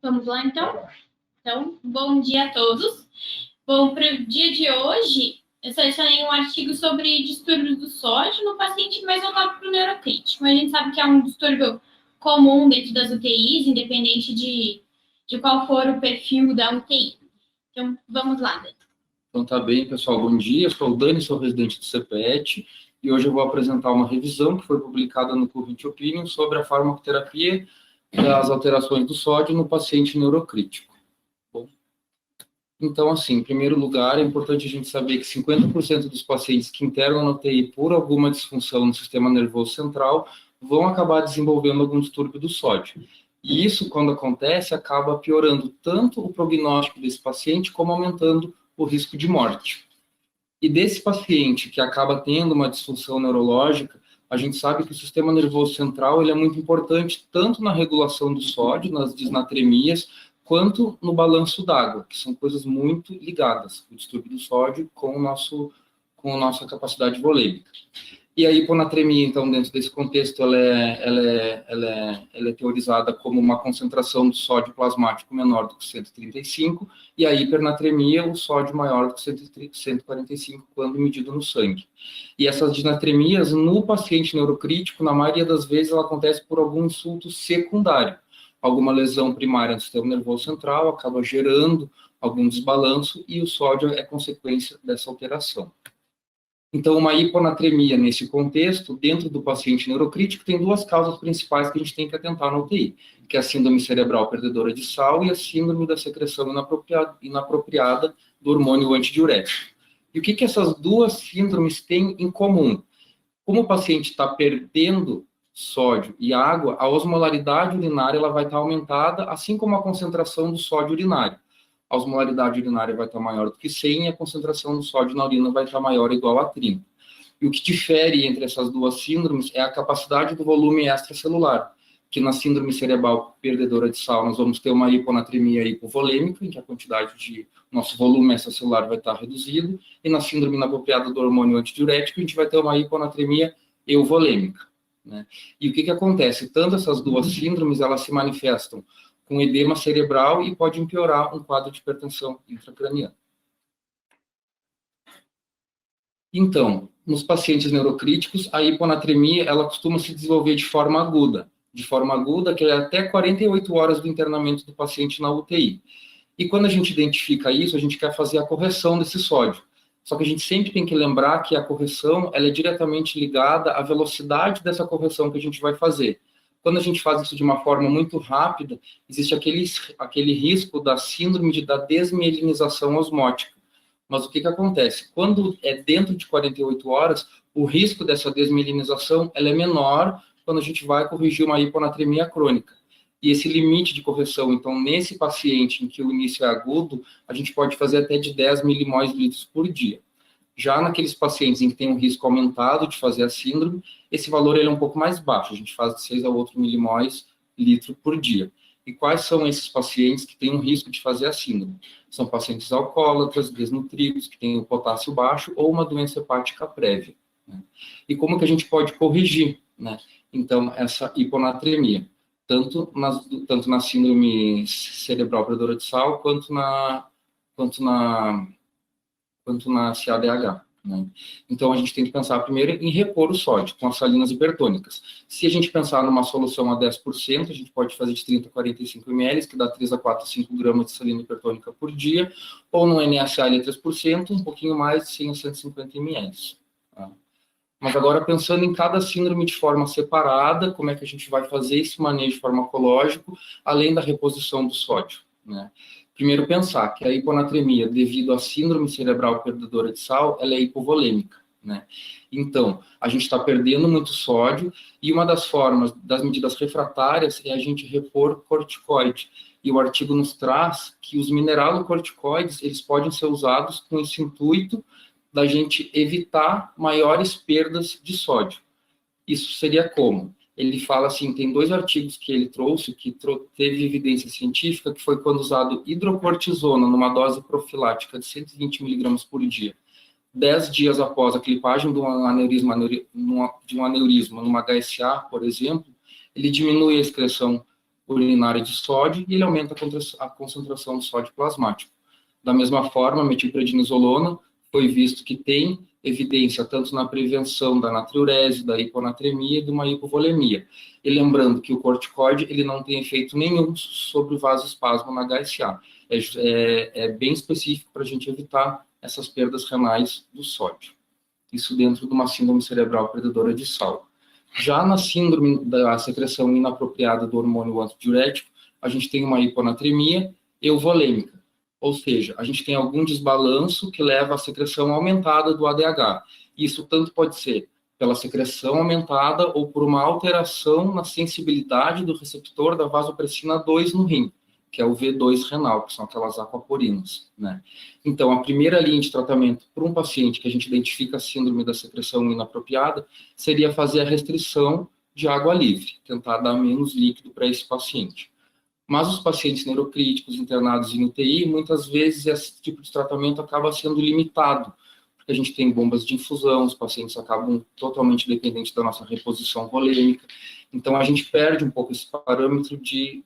Vamos lá, então? Então, bom dia a todos. Bom, para o dia de hoje, eu selecionei um artigo sobre distúrbios do sódio no paciente mais voltado para o neurocrítico. A gente sabe que é um distúrbio comum dentro das UTIs, independente de qual for o perfil da UTI. Então, vamos lá, Dani. Então, tá bem, pessoal. Bom dia. Eu sou o Dani, sou residente do CPET, e hoje eu vou apresentar uma revisão que foi publicada no Current Opinion sobre a farmacoterapia das alterações do sódio no paciente neurocrítico. Bom, então, assim, em primeiro lugar, é importante a gente saber que 50% dos pacientes que internam na UTI por alguma disfunção no sistema nervoso central vão acabar desenvolvendo algum distúrbio do sódio. E isso, quando acontece, acaba piorando tanto o prognóstico desse paciente, como aumentando o risco de morte. E desse paciente que acaba tendo uma disfunção neurológica, a gente sabe que o sistema nervoso central ele é muito importante tanto na regulação do sódio, nas disnatremias, quanto no balanço d'água, que são coisas muito ligadas, o distúrbio do sódio com a nossa capacidade volêmica. E a hiponatremia, então, dentro desse contexto, ela é teorizada como uma concentração de sódio plasmático menor do que 135, e a hipernatremia, o sódio maior do que 145, quando medido no sangue. E essas disnatremias, no paciente neurocrítico, na maioria das vezes, ela acontece por algum insulto secundário. Alguma lesão primária no sistema nervoso central acaba gerando algum desbalanço, e o sódio é consequência dessa alteração. Então, uma hiponatremia nesse contexto, dentro do paciente neurocrítico, tem duas causas principais que a gente tem que atentar na UTI, que é a síndrome cerebral perdedora de sal e a síndrome da secreção inapropriada do hormônio antidiurético. E o que essas duas síndromes têm em comum? Como o paciente está perdendo sódio e água, a osmolaridade urinária ela vai estar aumentada, assim como a concentração do sódio urinário. A osmolaridade urinária vai estar maior do que 100 e a concentração do sódio na urina vai estar maior ou igual a 30. E o que difere entre essas duas síndromes é a capacidade do volume extracelular, que na síndrome cerebral perdedora de sal nós vamos ter uma hiponatremia hipovolêmica, em que a quantidade de nosso volume extracelular vai estar reduzido, e na síndrome inapropriada do hormônio antidiurético a gente vai ter uma hiponatremia euvolêmica, né? E o que acontece? Tanto essas duas síndromes, elas se manifestam com edema cerebral e pode piorar um quadro de hipertensão intracraniana. Então, nos pacientes neurocríticos, a hiponatremia ela costuma se desenvolver de forma aguda que é até 48 horas do internamento do paciente na UTI. E quando a gente identifica isso, a gente quer fazer a correção desse sódio. Só que a gente sempre tem que lembrar que a correção ela é diretamente ligada à velocidade dessa correção que a gente vai fazer. Quando a gente faz isso de uma forma muito rápida, existe aquele risco da síndrome da desmielinização osmótica. Mas o que acontece? Quando é dentro de 48 horas, o risco dessa desmielinização ela é menor quando a gente vai corrigir uma hiponatremia crônica. E esse limite de correção, então, nesse paciente em que o início é agudo, a gente pode fazer até de 10 milimols litros por dia. Já naqueles pacientes em que tem um risco aumentado de fazer a síndrome, esse valor ele é um pouco mais baixo, a gente faz de 6 a 8 milimols litro por dia. E quais são esses pacientes que têm um risco de fazer a síndrome? São pacientes alcoólatras, desnutridos, que têm o potássio baixo ou uma doença hepática prévia, né? E como que a gente pode corrigir, né? Então, essa hiponatremia, tanto na síndrome cerebral perdedora de sal, quanto na CADH, né? Então, a gente tem que pensar primeiro em repor o sódio com as salinas hipertônicas. Se a gente pensar numa solução a 10%, a gente pode fazer de 30 a 45 ml, que dá 3 a 4 a 5 gramas de salina hipertônica por dia, ou no NaCl a 3%, um pouquinho mais de 100 a 150 ml. Tá? Mas agora, pensando em cada síndrome de forma separada, como é que a gente vai fazer esse manejo farmacológico, além da reposição do sódio, né? Primeiro, pensar que a hiponatremia, devido à síndrome cerebral perdedora de sal, ela é hipovolêmica, né? Então, a gente está perdendo muito sódio, e uma das formas, das medidas refratárias, é a gente repor corticoide. E o artigo nos traz que os mineralocorticoides, eles podem ser usados com esse intuito da gente evitar maiores perdas de sódio. Isso seria como? Ele fala assim, tem 2 artigos que ele trouxe, que teve evidência científica, que foi quando usado hidrocortisona numa dose profilática de 120 miligramas por dia, 10 dias após a clipagem de um aneurisma numa HSA, por exemplo, ele diminui a excreção urinária de sódio e ele aumenta a concentração de sódio plasmático. Da mesma forma, a metilprednisolona foi visto que tem evidência tanto na prevenção da natriurese, da hiponatremia e de uma hipovolemia. E lembrando que o corticoide ele não tem efeito nenhum sobre o vasoespasmo na HSA. É bem específico para a gente evitar essas perdas renais do sódio. Isso dentro de uma síndrome cerebral perdedora de sal. Já na síndrome da secreção inapropriada do hormônio antidiurético, a gente tem uma hiponatremia euvolêmica. Ou seja, a gente tem algum desbalanço que leva à secreção aumentada do ADH. Isso tanto pode ser pela secreção aumentada ou por uma alteração na sensibilidade do receptor da vasopressina 2 no rim, que é o V2 renal, que são aquelas aquaporinas, né? Então, a primeira linha de tratamento para um paciente que a gente identifica a síndrome da secreção inapropriada seria fazer a restrição de água livre, tentar dar menos líquido para esse paciente. Mas os pacientes neurocríticos internados em UTI, muitas vezes esse tipo de tratamento acaba sendo limitado, porque a gente tem bombas de infusão, os pacientes acabam totalmente dependentes da nossa reposição volêmica. Então, a gente perde um pouco esse parâmetro de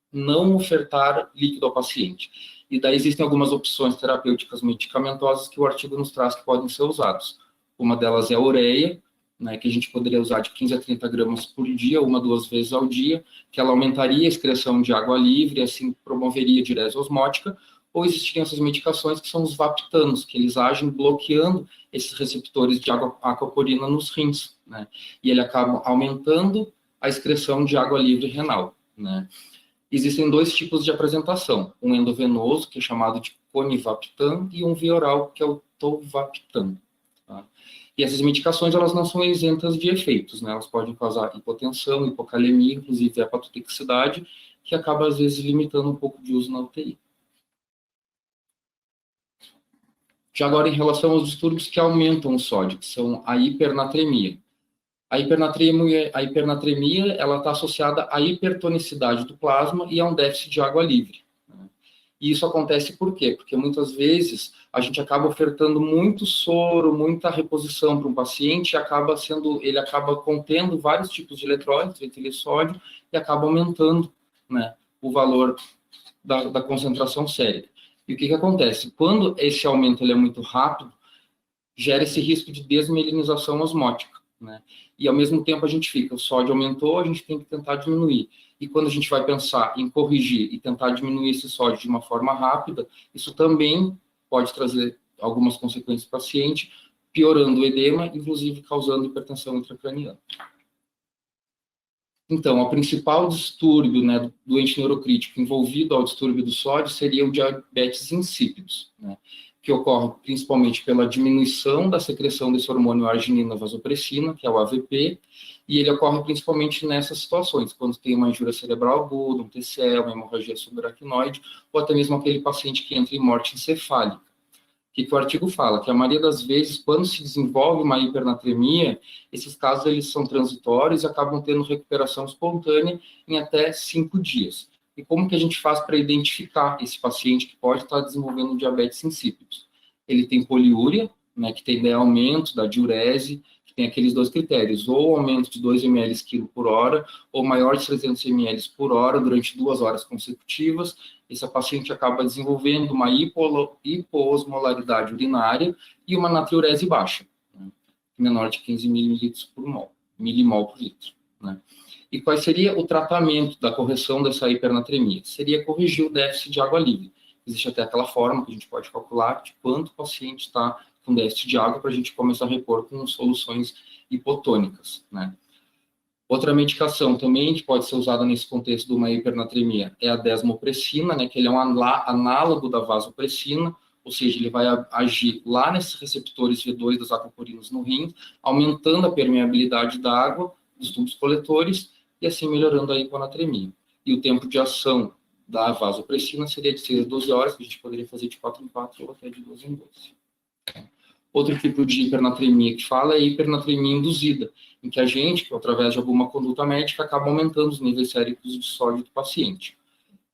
não ofertar líquido ao paciente. E daí existem algumas opções terapêuticas medicamentosas que o artigo nos traz que podem ser usadas. Uma delas é a ureia, né, que a gente poderia usar de 15 a 30 gramas por dia, 1 a 2 vezes ao dia, que ela aumentaria a excreção de água livre e assim promoveria diurese osmótica, ou existiriam essas medicações que são os vaptanos, que eles agem bloqueando esses receptores de aquaporina nos rins, né, e ele acaba aumentando a excreção de água livre renal, né. Existem 2 tipos de apresentação, um endovenoso, que é chamado de conivaptan, e um via oral, que é o tolvaptan. Tá? E essas medicações, elas não são isentas de efeitos, né? Elas podem causar hipotensão, hipocalemia, inclusive hepatotoxicidade, que acaba, às vezes, limitando um pouco de uso na UTI. Já agora, em relação aos distúrbios que aumentam o sódio, que são a hipernatremia. A hipernatremia ela está associada à hipertonicidade do plasma e a um déficit de água livre. Né? E isso acontece por quê? Porque muitas vezes a gente acaba ofertando muito soro, muita reposição para um paciente, e ele acaba contendo vários tipos de eletrólitos, etileno e sódio, e acaba aumentando, né, o valor da concentração sérica. E o que acontece? Quando esse aumento ele é muito rápido, gera esse risco de desmielinização osmótica, né? E ao mesmo tempo a gente fica, o sódio aumentou, a gente tem que tentar diminuir. E quando a gente vai pensar em corrigir e tentar diminuir esse sódio de uma forma rápida, isso também pode trazer algumas consequências para o paciente, piorando o edema, inclusive causando hipertensão intracraniana. Então, o principal distúrbio, né, do doente neurocrítico envolvido ao distúrbio do sódio seria o diabetes insípidos, né, que ocorre principalmente pela diminuição da secreção desse hormônio arginina vasopressina, que é o AVP, e ele ocorre principalmente nessas situações, quando tem uma injúria cerebral aguda, um TCE, uma hemorragia subaracnoide, ou até mesmo aquele paciente que entra em morte encefálica. O que o artigo fala? Que a maioria das vezes, quando se desenvolve uma hipernatremia, esses casos eles são transitórios e acabam tendo recuperação espontânea em até 5 dias. E como que a gente faz para identificar esse paciente que pode estar desenvolvendo diabetes insípidos? Ele tem poliúria, né, que tem aumento da diurese, que tem aqueles 2 critérios, ou aumento de 2 ml quilo por hora, ou maior de 300 ml por hora durante 2 horas consecutivas. Esse paciente acaba desenvolvendo uma hipoosmolaridade urinária e uma natriurese baixa, né, menor de 15 milimol por litro, né. E qual seria o tratamento da correção dessa hipernatremia? Seria corrigir o déficit de água livre. Existe até aquela forma que a gente pode calcular de quanto o paciente está com déficit de água para a gente começar a repor com soluções hipotônicas, né? Outra medicação também que pode ser usada nesse contexto de uma hipernatremia é a desmopressina, né, que ele é um análogo da vasopressina, ou seja, ele vai agir lá nesses receptores V2 das aquaporinas no rim, aumentando a permeabilidade da água dos tubos coletores e assim melhorando a hiponatremia. E o tempo de ação da vasopressina seria de 6 a 12 horas, que a gente poderia fazer de 4 em 4 ou até de 12 em 12. Outro tipo de hipernatremia que fala é a hipernatremia induzida, em que a gente, através de alguma conduta médica, acaba aumentando os níveis séricos de sódio do paciente.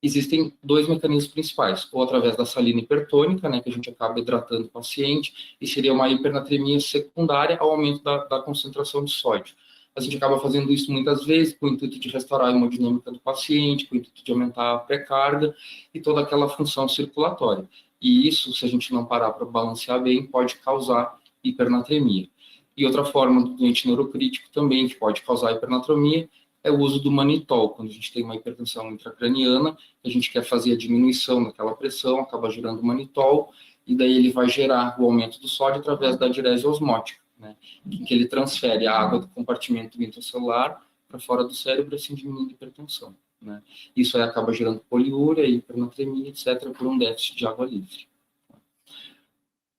Existem 2 mecanismos principais, ou através da salina hipertônica, né, que a gente acaba hidratando o paciente, e seria uma hipernatremia secundária ao aumento da concentração de sódio. a gente acaba fazendo isso muitas vezes com o intuito de restaurar a hemodinâmica do paciente, com o intuito de aumentar a pré-carga e toda aquela função circulatória. E isso, se a gente não parar para balancear bem, pode causar hipernatremia. E outra forma do doente neurocrítico também, que pode causar hipernatremia, é o uso do manitol. Quando a gente tem uma hipertensão intracraniana, a gente quer fazer a diminuição daquela pressão, acaba gerando manitol, e daí ele vai gerar o aumento do sódio através da diurese osmótica, né? Que ele transfere a água do compartimento intracelular para fora do cérebro, assim diminuindo a hipertensão, né? Isso aí acaba gerando poliúria, hipernatremia, etc., por um déficit de água livre.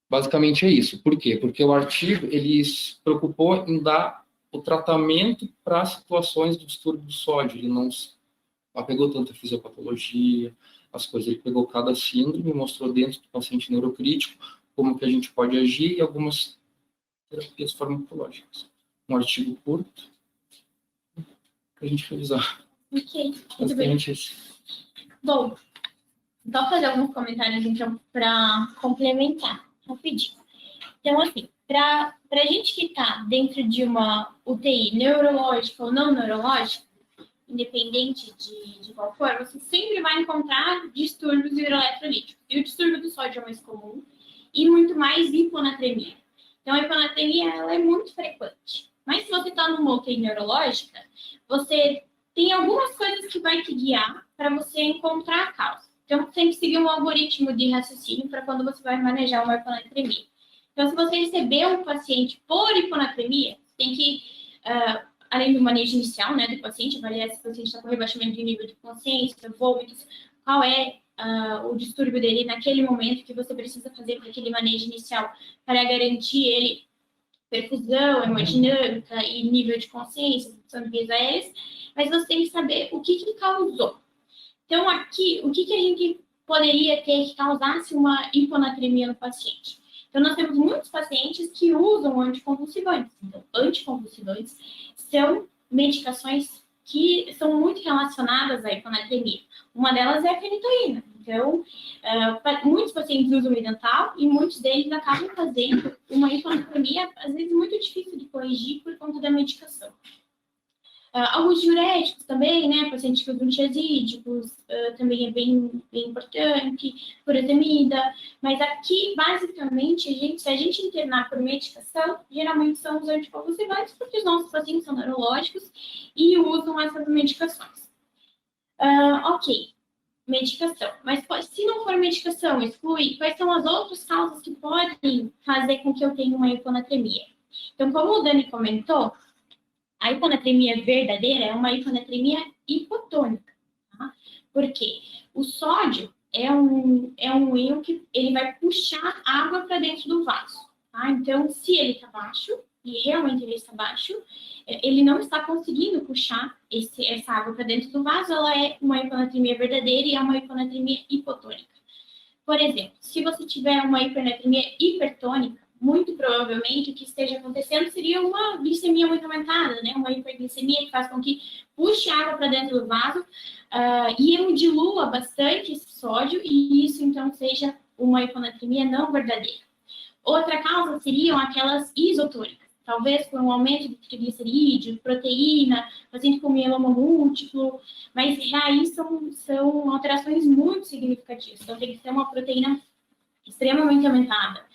Basicamente é isso. Por quê? Porque o artigo ele se preocupou em dar o tratamento para situações do distúrbio do sódio. Ele não apegou tanto a fisiopatologia, as coisas. Ele pegou cada síndrome, mostrou dentro do paciente neurocrítico como que a gente pode agir e algumas terapias farmacológicas. Um artigo curto para a gente revisar. Ok, muito bem. Bom, vou fazer alguns comentários, então, para complementar rapidinho. Então, assim, para a gente que está dentro de uma UTI neurológica ou não neurológica, independente de qual for, você sempre vai encontrar distúrbios hidroeletrolíticos. E o distúrbio do sódio é o mais comum e muito mais hiponatremia. Então, a hiponatremia ela é muito frequente. Mas se você está numa UTI neurológica, você tem algumas coisas que vai te guiar para você encontrar a causa. Então, tem que seguir um algoritmo de raciocínio para quando você vai manejar uma hiponatremia. Então, se você receber um paciente por hiponatremia, tem que, além do manejo inicial, né, do paciente, avaliar se o paciente está com rebaixamento de nível de consciência, vômitos, qual é o distúrbio dele naquele momento que você precisa fazer para aquele manejo inicial para garantir ele perfusão, hemodinâmica e nível de consciência, função de vias aéreas, mas você tem que saber o que causou. Então, aqui, o que a gente poderia ter que causasse uma hiponatremia no paciente? Então, nós temos muitos pacientes que usam anticonvulsivantes. Então, anticonvulsivantes são medicações que são muito relacionadas à hiponatremia. Uma delas é a fenitoína. Então, muitos pacientes usam Idental e muitos deles acabam fazendo uma hiponatremia, às vezes, muito difícil de corrigir por conta da medicação. Alguns diuréticos também, né? Pacientes que usam tiazídicos, também é bem importante, furosemida. Mas aqui, basicamente, se a gente internar por medicação, geralmente são os anticonvulsivantes, porque os nossos pacientes são neurológicos e usam essas medicações. Ok, medicação. Mas se não for medicação, exclui, quais são as outras causas que podem fazer com que eu tenha uma hiponatremia? Então, como o Dani comentou, a hiponatremia verdadeira é uma hiponatremia hipotônica, tá? Porque o sódio é um íon que ele vai puxar água para dentro do vaso, tá? Então, se ele está baixo, e realmente ele está baixo, ele não está conseguindo puxar essa água para dentro do vaso, ela é uma hiponatremia verdadeira e é uma hiponatremia hipotônica. Por exemplo, se você tiver uma hiponatremia hipertônica, muito provavelmente o que esteja acontecendo seria uma glicemia muito aumentada, né? Uma hiperglicemia que faz com que puxe água para dentro do vaso e dilua bastante esse sódio e isso então seja uma hiponatremia não verdadeira. Outra causa seriam aquelas isotônicas, talvez por um aumento de triglicerídeos, proteína, paciente com mieloma múltiplo, mas aí são alterações muito significativas. Então tem que ser uma proteína extremamente aumentada.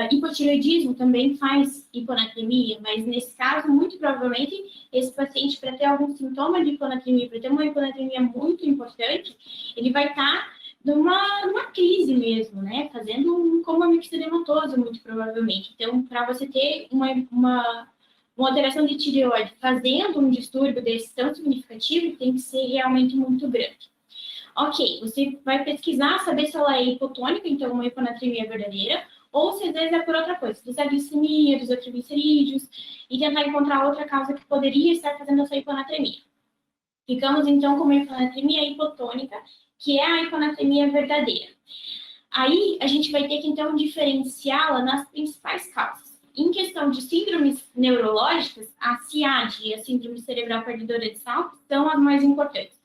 Hipotireoidismo também faz hiponatremia, mas nesse caso, muito provavelmente, esse paciente, para ter algum sintoma de hiponatremia, para ter uma hiponatremia muito importante, ele vai estar numa crise mesmo, né? Fazendo um coma mixedematoso, muito provavelmente. Então, para você ter uma alteração de tireoide fazendo um distúrbio desse tão significativo, tem que ser realmente muito grande. Ok, você vai pesquisar, saber se ela é hipotônica, então uma hiponatremia verdadeira, ou se às vezes é por outra coisa, se é glicemia, dos triglicerídeos, e tentar encontrar outra causa que poderia estar fazendo essa hiponatremia. Ficamos então com uma hiponatremia hipotônica, que é a hiponatremia verdadeira. Aí a gente vai ter que então diferenciá-la nas principais causas. Em questão de síndromes neurológicas, a CIAD e a síndrome cerebral perdedora de Salk são as mais importantes.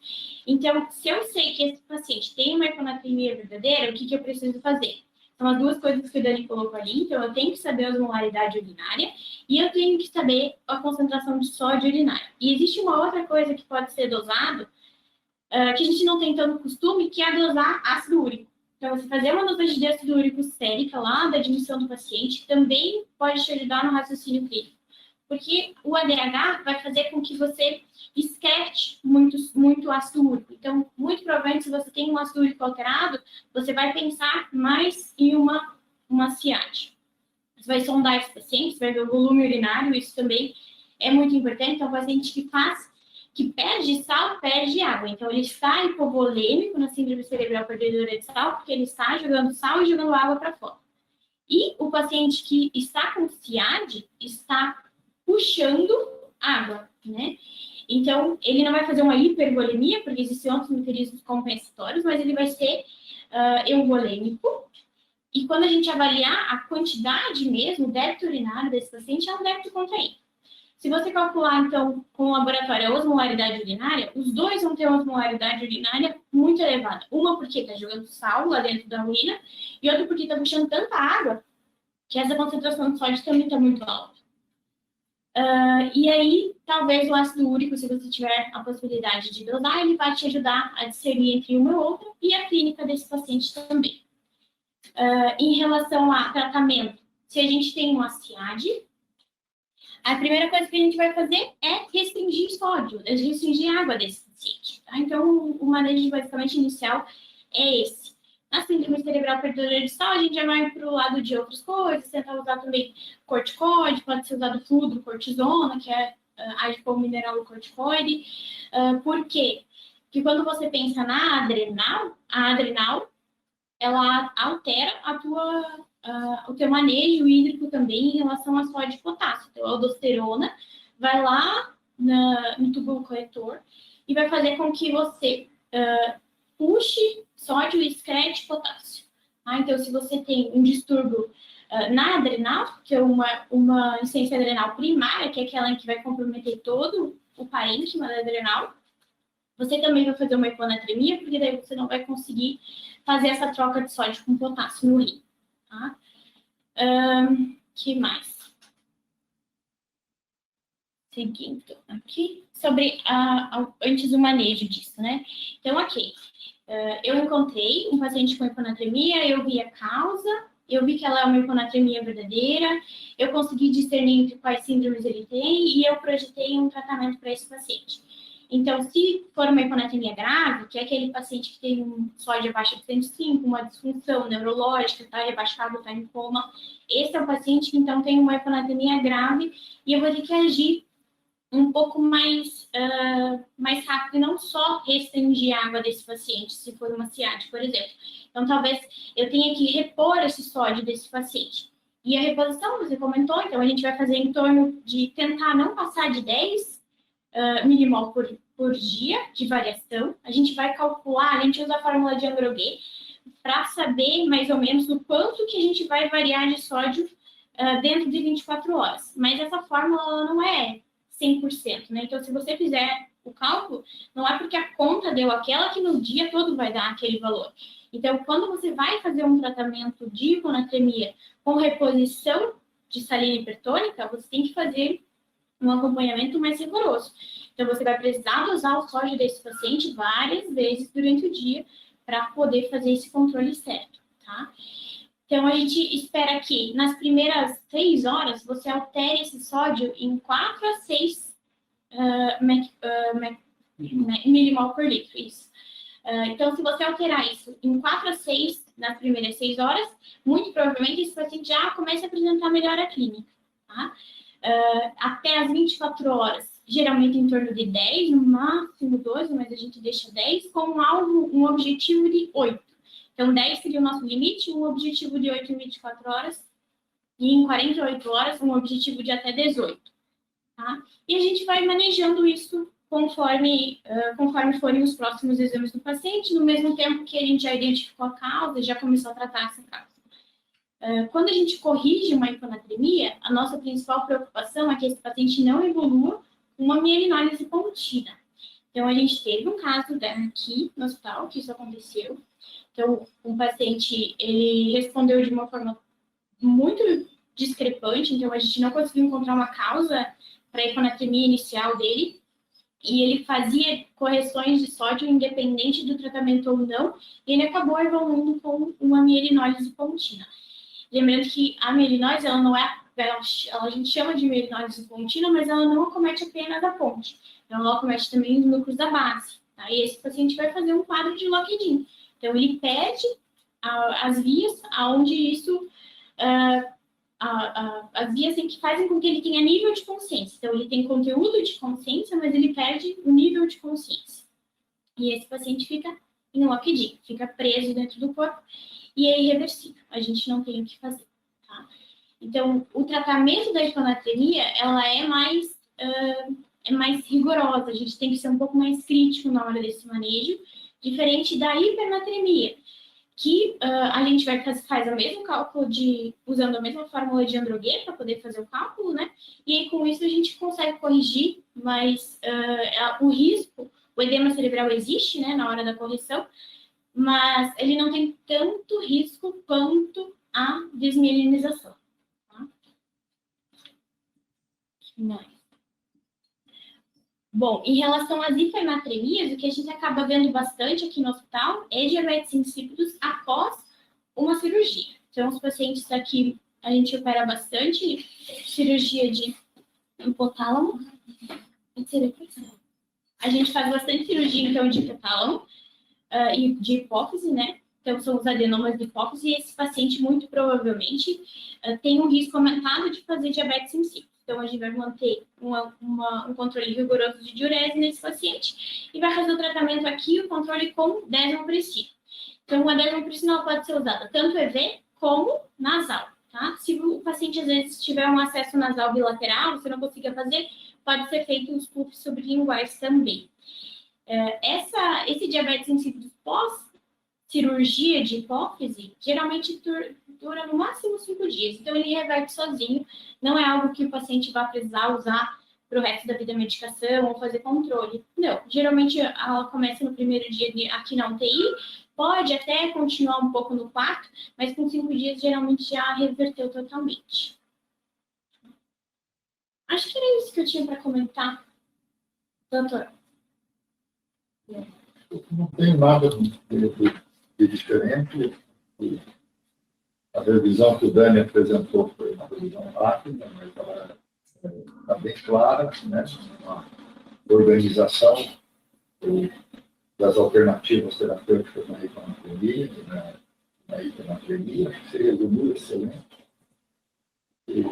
Então, se eu sei que esse paciente tem uma hiponatremia verdadeira, o que eu preciso fazer? São as duas coisas que o Dani colocou ali. Então, eu tenho que saber a osmolaridade urinária e eu tenho que saber a concentração de sódio urinário. E existe uma outra coisa que pode ser dosado, que a gente não tem tanto costume, que é dosar ácido úrico. Então, você fazer uma dosagem de ácido úrico sérica lá da admissão do paciente também pode te ajudar no raciocínio clínico. Porque o ADH vai fazer com que você excrete muito ácido úrico. Então, muito provavelmente, se você tem um ácido úrico alterado, você vai pensar mais em uma CIAD. Você vai sondar esse paciente, você vai ver o volume urinário, isso também é muito importante. Então, o paciente que perde sal, perde água. Então, ele está hipovolêmico na síndrome cerebral perdedora de sal, porque ele está jogando sal e jogando água para fora. E o paciente que está com CIAD está puxando água, né? Então, ele não vai fazer uma hipervolemia, porque existem outros mecanismos compensatórios, mas ele vai ser euvolêmico. E quando a gente avaliar a quantidade mesmo, o débito urinário desse paciente é um débito contraído. Se você calcular, então, com o laboratório a osmolaridade urinária, os dois vão ter uma osmolaridade urinária muito elevada. Uma porque está jogando sal lá dentro da urina, e outra porque está puxando tanta água que essa concentração de sódio também está muito alta. E aí, talvez o ácido úrico, se você tiver a possibilidade de dosar, ele vai te ajudar a discernir entre uma e outra e a clínica desse paciente também. Em relação a tratamento, se a gente tem uma CIAD, a primeira coisa que a gente vai fazer é restringir sódio, restringir água desse paciente. Tá? Então, o manejo basicamente inicial é esse. Na síndrome cerebral perdedora de sal, a gente já vai para o lado de outras coisas, tentar usar também corticoide, pode ser usado fludrocortisona, que é adipomineralocorticoide. Por quê? Porque quando você pensa na adrenal, a adrenal, ela altera o teu manejo hídrico também em relação a sódio e potássio. Então, a aldosterona vai lá no túbulo coletor e vai fazer com que você puxe sódio e excrete potássio. Então, se você tem um distúrbio na adrenal, que é uma insuficiência adrenal primária, que é aquela em que vai comprometer todo o parênquima da adrenal, você também vai fazer uma hiponatremia, porque daí você não vai conseguir fazer essa troca de sódio com potássio no rim. Tá? Que mais? Seguindo aqui, sobre antes o manejo disso, né? Então, ok. Eu encontrei um paciente com hiponatremia, eu vi a causa, eu vi que ela é uma hiponatremia verdadeira, eu consegui discernir entre quais síndromes ele tem e eu projetei um tratamento para esse paciente. Então, se for uma hiponatremia grave, que é aquele paciente que tem um sódio abaixo de 105, uma disfunção neurológica, está rebaixado, está em coma, esse é o paciente que, então, tem uma hiponatremia grave e eu vou ter que agir um pouco mais rápido e não só restringir a água desse paciente, se for uma CIAD, por exemplo. Então, talvez eu tenha que repor esse sódio desse paciente. E a reposição, você comentou, então a gente vai fazer em torno de tentar não passar de 10 milimol por dia de variação. A gente vai calcular, a gente usa a fórmula de Ambroguet para saber mais ou menos o quanto que a gente vai variar de sódio dentro de 24 horas. Mas essa fórmula não é 100%, né? Então, se você fizer o cálculo, não é porque a conta deu aquela que no dia todo vai dar aquele valor. Então, quando você vai fazer um tratamento de hiponatremia com reposição de salina hipertônica, você tem que fazer um acompanhamento mais rigoroso. Então, você vai precisar dosar o sódio desse paciente várias vezes durante o dia para poder fazer esse controle certo, tá? Então, a gente espera que nas primeiras 3 horas você altere esse sódio em 4 a 6 milimol por litro. Isso. Então, se você alterar isso em 4 a 6 nas primeiras 6 horas, muito provavelmente esse paciente já começa a apresentar melhora clínica. Tá? Até as 24 horas, geralmente em torno de 10, no máximo 12, mas a gente deixa 10, com um objetivo de 8. Então, 10 seria o nosso limite, um objetivo de 8 em 24 horas, e em 48 horas, um objetivo de até 18. Tá? E a gente vai manejando isso conforme forem os próximos exames do paciente, no mesmo tempo que a gente já identificou a causa, já começou a tratar essa causa. Quando a gente corrige uma hiponatremia, a nossa principal preocupação é que esse paciente não evolua com uma mielinólise contínua. Então, a gente teve um caso aqui no hospital, que isso aconteceu. Então, um paciente, ele respondeu de uma forma muito discrepante, então a gente não conseguiu encontrar uma causa para a hiponatremia inicial dele, e ele fazia correções de sódio independente do tratamento ou não, e ele acabou evoluindo com uma mielinólise contínua. Lembrando que a mielinólise, ela não é, a gente chama de mielinólise contínua, mas ela não acomete apenas a ponte, então ela acomete também os núcleos da base, tá? E esse paciente vai fazer um quadro de Locked-in. Então, ele perde as vias aonde isso... as vias em que fazem com que ele tenha nível de consciência. Então, ele tem conteúdo de consciência, mas ele perde o nível de consciência. E esse paciente fica em locked-in, fica preso dentro do corpo e é irreversível. A gente não tem o que fazer, tá? Então, o tratamento da hiponatremia, ela é mais rigorosa. A gente tem que ser um pouco mais crítico na hora desse manejo, diferente da hipernatremia, que a gente faz o mesmo cálculo usando a mesma fórmula de Androguet para poder fazer o cálculo, né? E aí, com isso, a gente consegue corrigir, mas o risco, o edema cerebral existe, né, na hora da correção, mas ele não tem tanto risco quanto a desmielinização. Tá? Bom, em relação às hipernatremias, o que a gente acaba vendo bastante aqui no hospital é diabetes insípidos após uma cirurgia. Então, os pacientes aqui, a gente opera bastante cirurgia de hipotálamo. A gente faz bastante cirurgia, então, de hipotálamo e de hipófise, né? Então, são os adenomas de hipófise, e esse paciente, muito provavelmente, tem um risco aumentado de fazer diabetes insípidos. Então, a gente vai manter um controle rigoroso de diurese nesse paciente e vai fazer o tratamento aqui, o controle com desmopressina. Então, a desmopressina pode ser usada tanto EV como nasal, tá? Se o paciente, às vezes, tiver um acesso nasal bilateral, você não consiga fazer, pode ser feito os puffs sublinguais também. Esse diabetes insípido pós-cirurgia de hipófise, geralmente dura no máximo 5 dias. Então, ele reverte sozinho. Não é algo que o paciente vai precisar usar para o resto da vida medicação ou fazer controle. Não. Geralmente, ela começa no primeiro dia aqui na UTI, pode até continuar um pouco no quarto, mas com 5 dias, geralmente já reverteu totalmente. Acho que era isso que eu tinha para comentar, doutor. Não tem nada de diferente. A revisão que o Dani apresentou foi uma revisão rápida, mas ela está bem clara, né? Uma organização das alternativas terapêuticas na hiponatremia, que se resumiu excelente. E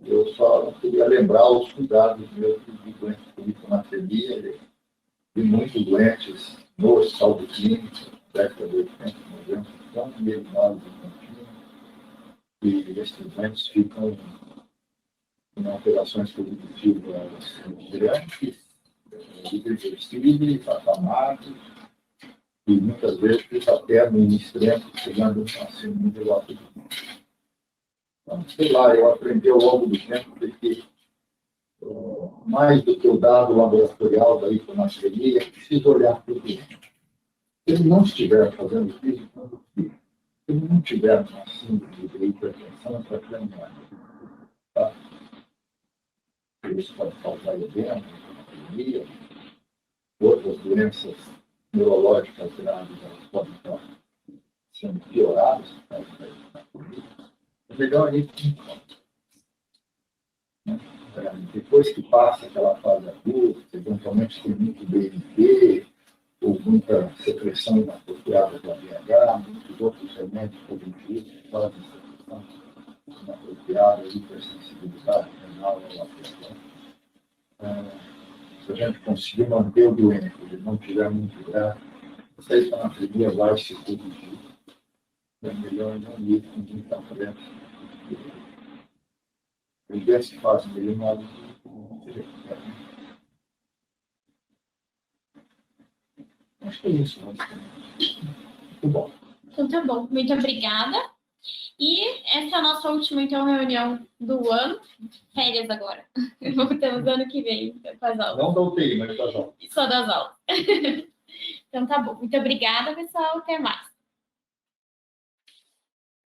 eu só queria lembrar os cuidados meus de doentes com hiponatremia e muitos doentes no hospital do clínico, década de 80, 90, estão mielinólise contínua, e esses doentes ficam em alterações cognitivas grandes, irreversíveis, afamados, e muitas vezes até no extremo, chegando a ser um nível alto. Então, sei lá, eu aprendi ao longo do tempo que mais do que o dado laboratorial da hiponatremia, é preciso olhar para o cliente. Se ele não estiver fazendo isso, se ele não tiver uma síndrome de hipertensão, está caminhando. Tá? Isso pode causar edema, hiponatremia, outras doenças neurológicas graves, elas podem estar sendo pioradas por causa da hiponatremia. É melhor a gente depois que passa aquela fase aguda, eventualmente tem muito BNP, ou muita secreção inapropriada da BH, muitos outros remédios cognitivos que fazem secreção inapropriada, hipersensibilidade renal ou afecção. Se a gente conseguir manter o doente, ele não tiver muito grave, essa hiponatremia vai se corrigir. É melhor não ir com muita pressa. Os doentes que fazem mielinólise acho que é isso. Muito bom. Então, tá bom. Muito obrigada. E essa é a nossa última, então, reunião do ano. Férias agora. Voltamos ano que vem com as aulas. Não da UTI, mas das aulas. Só das aulas. Então, tá bom. Muito obrigada, pessoal. Até mais.